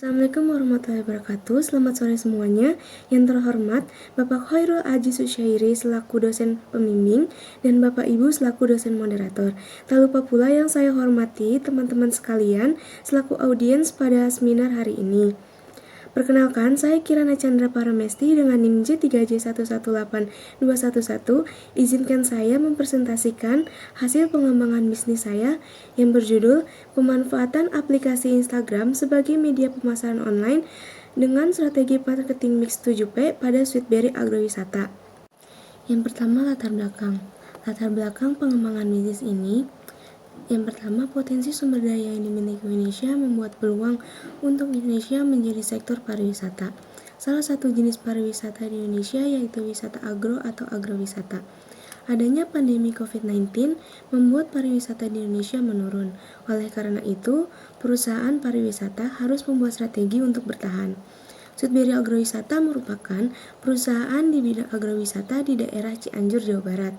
Assalamualaikum warahmatullahi wabarakatuh. Selamat sore semuanya. Yang terhormat Bapak Khairul Aji Susyairi selaku dosen pembimbing dan Bapak Ibu selaku dosen moderator. Tak lupa pula yang saya hormati teman-teman sekalian selaku audiens pada seminar hari ini. Perkenalkan, saya Kirana Chandra Paramesti dengan NIM J3J118211. Izinkan saya mempresentasikan hasil pengembangan bisnis saya yang berjudul Pemanfaatan Aplikasi Instagram sebagai Media Pemasaran Online dengan Strategi Marketing Mix 7P pada Sweetberry Agrowisata. Yang pertama, latar belakang. Latar belakang pengembangan bisnis ini. Yang pertama, potensi sumber daya yang dimiliki Indonesia membuat peluang untuk Indonesia menjadi sektor pariwisata. Salah satu jenis pariwisata di Indonesia yaitu wisata agro atau agrowisata. Adanya pandemi COVID-19 membuat pariwisata di Indonesia menurun. Oleh karena itu, perusahaan pariwisata harus membuat strategi untuk bertahan. Sweetberry Agrowisata merupakan perusahaan di bidang agrowisata di daerah Cianjur, Jawa Barat.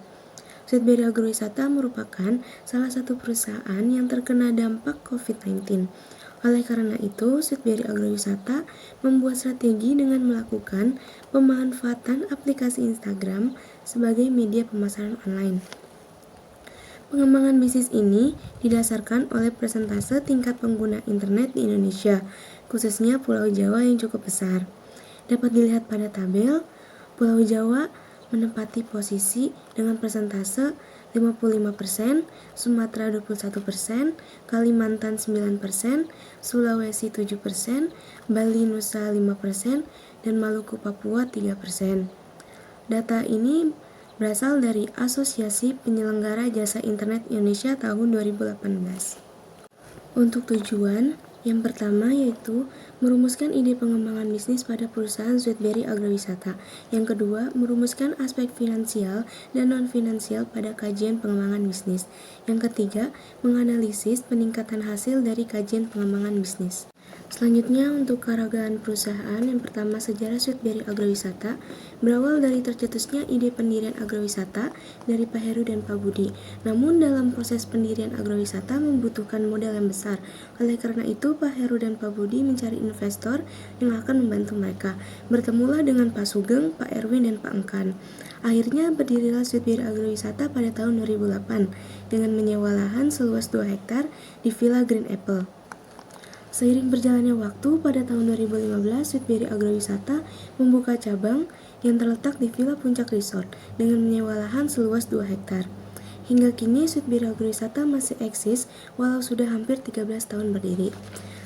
Sweetberry Agrowisata merupakan salah satu perusahaan yang terkena dampak COVID-19. Oleh karena itu, Sweetberry Agrowisata membuat strategi dengan melakukan pemanfaatan aplikasi Instagram sebagai media pemasaran online. Pengembangan bisnis ini didasarkan oleh persentase tingkat pengguna internet di Indonesia, khususnya Pulau Jawa yang cukup besar. Dapat dilihat pada tabel, Pulau Jawa menempati posisi dengan persentase 55%, Sumatera 21%, Kalimantan 9%, Sulawesi 7%, Bali Nusa 5%, dan Maluku Papua 3%. Data ini berasal dari Asosiasi Penyelenggara Jasa Internet Indonesia tahun 2018. Untuk tujuan, yang pertama yaitu merumuskan ide pengembangan bisnis pada perusahaan Sweetberry Agrowisata. Yang kedua, merumuskan aspek finansial dan non-finansial pada kajian pengembangan bisnis. Yang ketiga, menganalisis peningkatan hasil dari kajian pengembangan bisnis. Selanjutnya, untuk keragaman perusahaan, yang pertama sejarah Sweetberry Agrowisata berawal dari tercetusnya ide pendirian agrowisata dari Pak Heru dan Pak Budi. Namun dalam proses pendirian agrowisata membutuhkan modal yang besar. Oleh karena itu, Pak Heru dan Pak Budi mencari investor yang akan membantu mereka. Bertemulah dengan Pak Sugeng, Pak Erwin, dan Pak Engkan. Akhirnya berdirilah Sweetberry Agrowisata pada tahun 2008 dengan menyewa lahan seluas 2 hektar di Villa Green Apple. Seiring berjalannya waktu, pada tahun 2015, Sweetberry Agrowisata membuka cabang yang terletak di Villa Puncak Resort dengan menyewa lahan seluas 2 hektar. Hingga kini, Sweetberry Agrowisata masih eksis walau sudah hampir 13 tahun berdiri.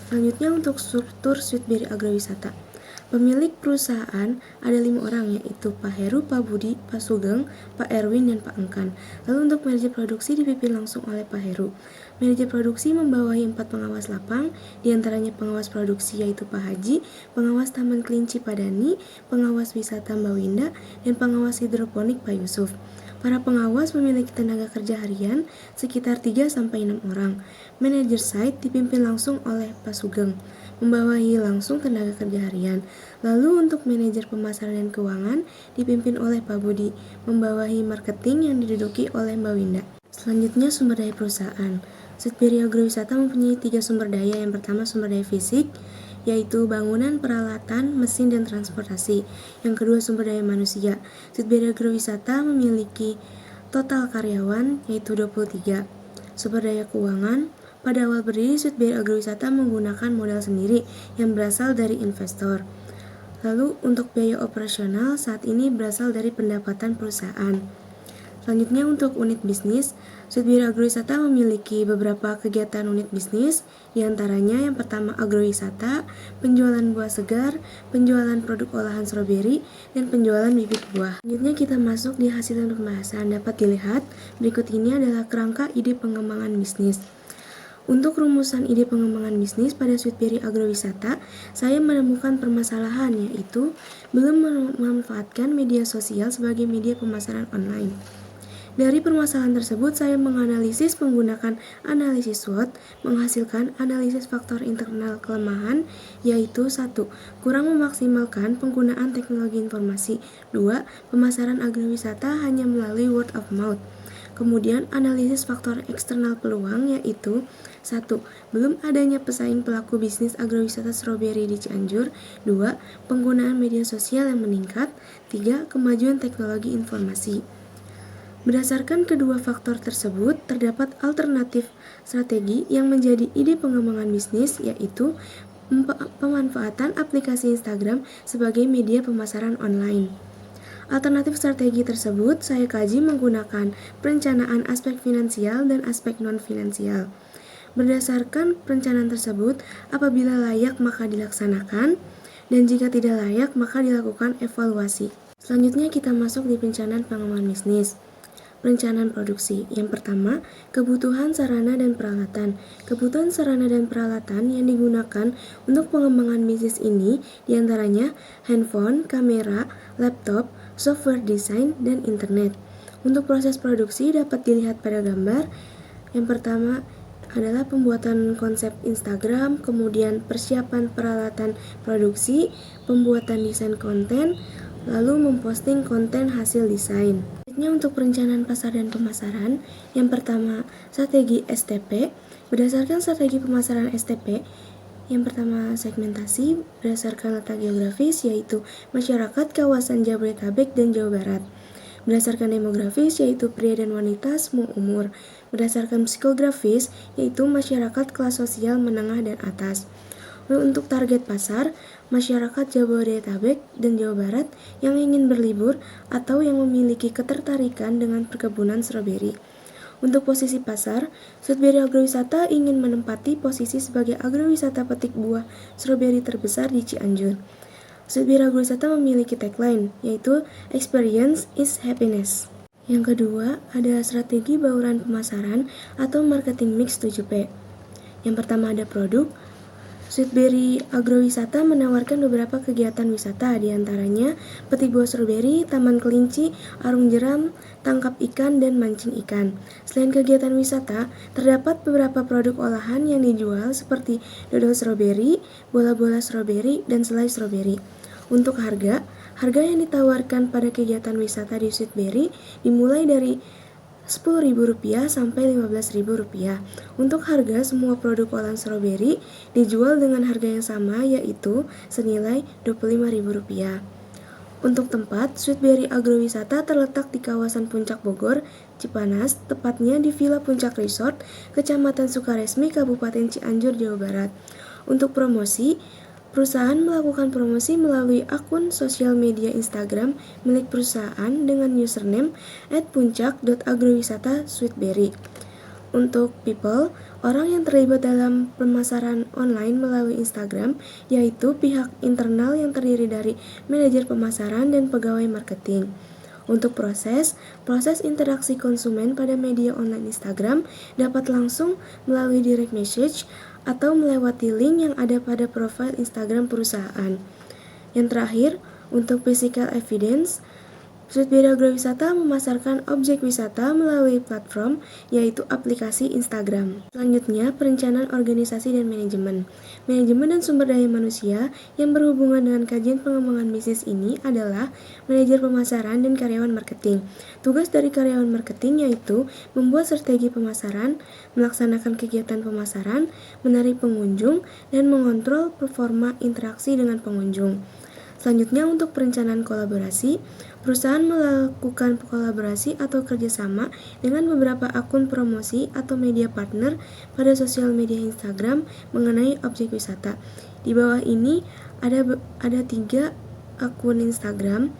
Selanjutnya, untuk struktur Sweetberry Agrowisata. Pemilik perusahaan ada 5 orang, yaitu Pak Heru, Pak Budi, Pak Sugeng, Pak Erwin, dan Pak Engkan. Lalu untuk manajer produksi dipimpin langsung oleh Pak Heru. Manajer produksi membawahi 4 pengawas lapang, diantaranya pengawas produksi yaitu Pak Haji, pengawas Taman Kelinci Pak Dani, pengawas wisata Mbak Winda, dan pengawas hidroponik Pak Yusuf. Para pengawas memiliki tenaga kerja harian sekitar 3-6 orang. Manajer site dipimpin langsung oleh Pak Sugeng, membawahi langsung tenaga kerja harian. Lalu untuk manajer pemasaran dan keuangan dipimpin oleh Pak Budi, membawahi marketing yang diduduki oleh Mbak Winda. Selanjutnya, sumber daya perusahaan. Sweetberry Agrowisata mempunyai 3 sumber daya. Yang pertama, sumber daya fisik, yaitu bangunan, peralatan, mesin, dan transportasi. Yang kedua, sumber daya manusia. Sweetberry Agrowisata memiliki total karyawan yaitu 23. Sumber daya keuangan. Pada awal berdiri, Sweetberry Agrowisata menggunakan modal sendiri yang berasal dari investor. Lalu untuk biaya operasional saat ini berasal dari pendapatan perusahaan. Selanjutnya, untuk unit bisnis, Sweetberry Agrowisata memiliki beberapa kegiatan unit bisnis, diantaranya yang pertama agrowisata, penjualan buah segar, penjualan produk olahan stroberi, dan penjualan bibit buah. Selanjutnya kita masuk di hasil pembahasan. Dapat dilihat, berikut ini adalah kerangka ide pengembangan bisnis. Untuk rumusan ide pengembangan bisnis pada Sweetberry Agrowisata, saya menemukan permasalahan yaitu belum memanfaatkan media sosial sebagai media pemasaran online. Dari permasalahan tersebut, saya menganalisis menggunakan analisis SWOT, menghasilkan analisis faktor internal kelemahan, yaitu 1. Kurang memaksimalkan penggunaan teknologi informasi. 2. Pemasaran agrowisata hanya melalui word of mouth. Kemudian, analisis faktor eksternal peluang, yaitu 1. Belum adanya pesaing pelaku bisnis agrowisata stroberi di Cianjur. 2. Penggunaan media sosial yang meningkat. 3. Kemajuan teknologi informasi. Berdasarkan kedua faktor tersebut, terdapat alternatif strategi yang menjadi ide pengembangan bisnis, yaitu pemanfaatan aplikasi Instagram sebagai media pemasaran online. Alternatif strategi tersebut saya kaji menggunakan perencanaan aspek finansial dan aspek non-finansial. Berdasarkan perencanaan tersebut, apabila layak maka dilaksanakan, dan jika tidak layak maka dilakukan evaluasi. Selanjutnya kita masuk di perencanaan pengembangan bisnis. Perencanaan produksi. Yang pertama, kebutuhan sarana dan peralatan. Kebutuhan sarana dan peralatan yang digunakan untuk pengembangan bisnis ini diantaranya handphone, kamera, laptop, software desain, dan internet. Untuk proses produksi dapat dilihat pada gambar. Yang pertama adalah pembuatan konsep Instagram, kemudian persiapan peralatan produksi, pembuatan desain konten, lalu memposting konten hasil desain. Untuk perencanaan pasar dan pemasaran, yang pertama strategi STP. Berdasarkan strategi pemasaran STP, yang pertama segmentasi berdasarkan letak geografis, yaitu masyarakat kawasan Jabodetabek dan Jawa Barat. Berdasarkan demografis, yaitu pria dan wanita semua umur. Berdasarkan psikografis, yaitu masyarakat kelas sosial menengah dan atas. Untuk target pasar, masyarakat Jabodetabek dan Jawa Barat yang ingin berlibur atau yang memiliki ketertarikan dengan perkebunan stroberi. Untuk posisi pasar, Sweetberry Agrowisata ingin menempati posisi sebagai agrowisata petik buah stroberi terbesar di Cianjur. Sweetberry Agrowisata memiliki tagline, yaitu Experience is Happiness. Yang kedua, ada strategi bauran pemasaran atau marketing mix 7P. Yang pertama ada produk. Sweetberry Agrowisata menawarkan beberapa kegiatan wisata, diantaranya petik buah stroberi, taman kelinci, arung jeram, tangkap ikan, dan mancing ikan. Selain kegiatan wisata, terdapat beberapa produk olahan yang dijual seperti dodol stroberi, bola-bola stroberi, dan selai stroberi. Untuk harga yang ditawarkan pada kegiatan wisata di Sweetberry dimulai dari Rp10.000 sampai Rp15.000. Untuk harga semua produk olahan stroberi dijual dengan harga yang sama, yaitu senilai Rp25.000. Untuk tempat, Sweetberry Agrowisata terletak di kawasan Puncak Bogor, Cipanas, tepatnya di Villa Puncak Resort, Kecamatan Sukaresmi, Kabupaten Cianjur, Jawa Barat. Untuk promosi, perusahaan melakukan promosi melalui akun sosial media Instagram milik perusahaan dengan username @puncak.agrowisata_sweetberry. Untuk people, orang yang terlibat dalam pemasaran online melalui Instagram, yaitu pihak internal yang terdiri dari manajer pemasaran dan pegawai marketing. Untuk proses interaksi konsumen pada media online Instagram dapat langsung melalui direct message atau melewati link yang ada pada profil Instagram perusahaan. Yang terakhir, untuk physical evidence, Sweetberry Agrowisata memasarkan objek wisata melalui platform, yaitu aplikasi Instagram. Selanjutnya, perencanaan organisasi dan manajemen. Manajemen dan sumber daya manusia yang berhubungan dengan kajian pengembangan bisnis ini adalah manajer pemasaran dan karyawan marketing. Tugas dari karyawan marketing yaitu membuat strategi pemasaran, melaksanakan kegiatan pemasaran, menarik pengunjung, dan mengontrol performa interaksi dengan pengunjung. Selanjutnya, untuk perencanaan kolaborasi, perusahaan melakukan kolaborasi atau kerjasama dengan beberapa akun promosi atau media partner pada sosial media Instagram mengenai objek wisata. Di bawah ini ada 3 akun Instagram.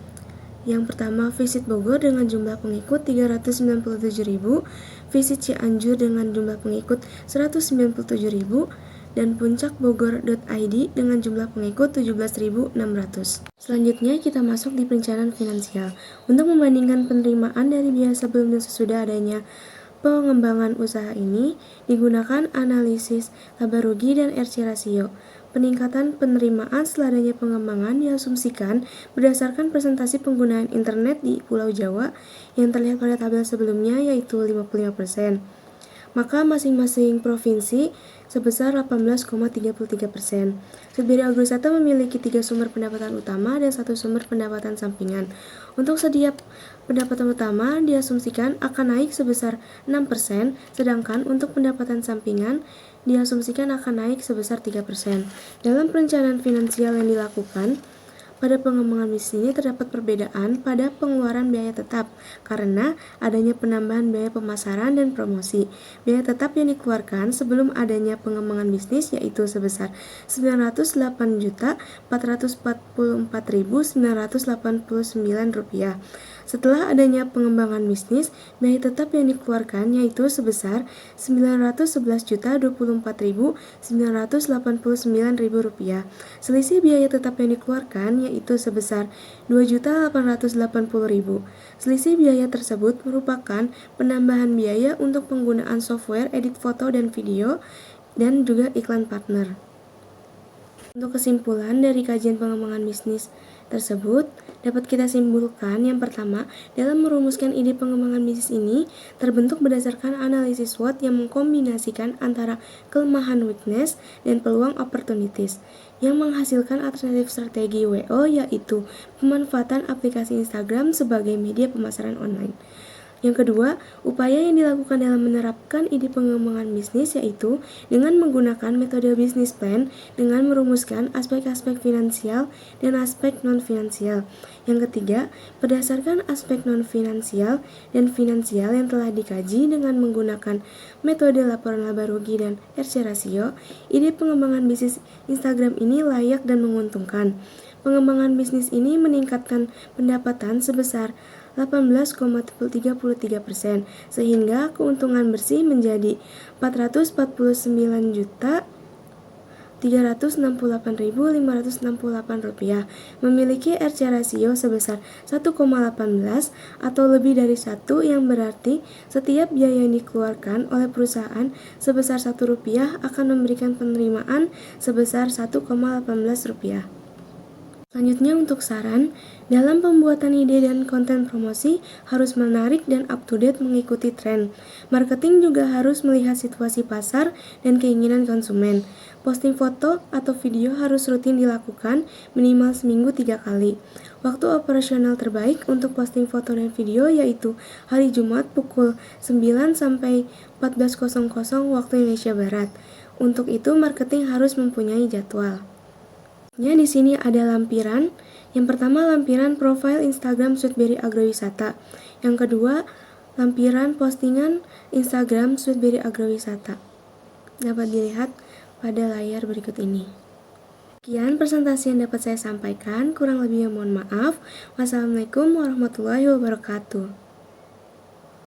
Yang pertama, Visit Bogor dengan jumlah pengikut 397.000, Visit Cianjur dengan jumlah pengikut 197.000, dan puncakbogor.id dengan jumlah pengikut 17.600. Selanjutnya kita masuk di perencanaan finansial. Untuk membandingkan penerimaan dari biaya sebelum dan sesudah adanya pengembangan usaha ini, digunakan analisis laba rugi dan RC rasio. Peningkatan penerimaan setelah adanya pengembangan diasumsikan berdasarkan presentasi penggunaan internet di Pulau Jawa yang terlihat pada tabel sebelumnya, yaitu 55%. Maka masing-masing provinsi sebesar 18,33%. Sweetberry Agrowisata memiliki 3 sumber pendapatan utama dan 1 sumber pendapatan sampingan. Untuk setiap pendapatan utama diasumsikan akan naik sebesar 6%, sedangkan untuk pendapatan sampingan diasumsikan akan naik sebesar 3%. Dalam perencanaan finansial yang dilakukan, pada pengembangan bisnis ini terdapat perbedaan pada pengeluaran biaya tetap karena adanya penambahan biaya pemasaran dan promosi. Biaya tetap yang dikeluarkan sebelum adanya pengembangan bisnis yaitu sebesar Rp908.444.989. Setelah adanya pengembangan bisnis, biaya tetap yang dikeluarkan yaitu sebesar Rp911.024.989. Selisih biaya tetap yang dikeluarkan yaitu sebesar Rp2.880.000. Selisih biaya tersebut merupakan penambahan biaya untuk penggunaan software edit foto dan video dan juga iklan partner. Untuk kesimpulan dari kajian pengembangan bisnis tersebut, dapat kita simpulkan yang pertama, dalam merumuskan ide pengembangan bisnis ini terbentuk berdasarkan analisis SWOT yang mengkombinasikan antara kelemahan weakness dan peluang opportunities, yang menghasilkan alternatif strategi WO yaitu pemanfaatan aplikasi Instagram sebagai media pemasaran online. Yang kedua, upaya yang dilakukan dalam menerapkan ide pengembangan bisnis yaitu dengan menggunakan metode bisnis plan dengan merumuskan aspek-aspek finansial dan aspek non-finansial. Yang ketiga, berdasarkan aspek non-finansial dan finansial yang telah dikaji dengan menggunakan metode laporan laba rugi dan RC ratio, ide pengembangan bisnis Instagram ini layak dan menguntungkan. Pengembangan bisnis ini meningkatkan pendapatan sebesar 18,33%, sehingga keuntungan bersih menjadi Rp449.368.568, memiliki RC rasio sebesar 1,18 atau lebih dari 1, yang berarti setiap biaya yang dikeluarkan oleh perusahaan sebesar Rp1 akan memberikan penerimaan sebesar Rp1,18. Selanjutnya untuk saran, dalam pembuatan ide dan konten promosi harus menarik dan up to date mengikuti tren. Marketing juga harus melihat situasi pasar dan keinginan konsumen. Posting foto atau video harus rutin dilakukan minimal seminggu 3 kali. Waktu operasional terbaik untuk posting foto dan video yaitu hari Jumat pukul 9 sampai 14.00 waktu Indonesia Barat. Untuk itu marketing harus mempunyai jadwal. Di sini ada lampiran. Yang pertama lampiran profil Instagram Sweetberry Agrowisata. Yang kedua lampiran postingan Instagram Sweetberry Agrowisata. Dapat dilihat pada layar berikut ini. Sekian presentasi yang dapat saya sampaikan. Kurang lebihnya mohon maaf. Wassalamualaikum warahmatullahi wabarakatuh.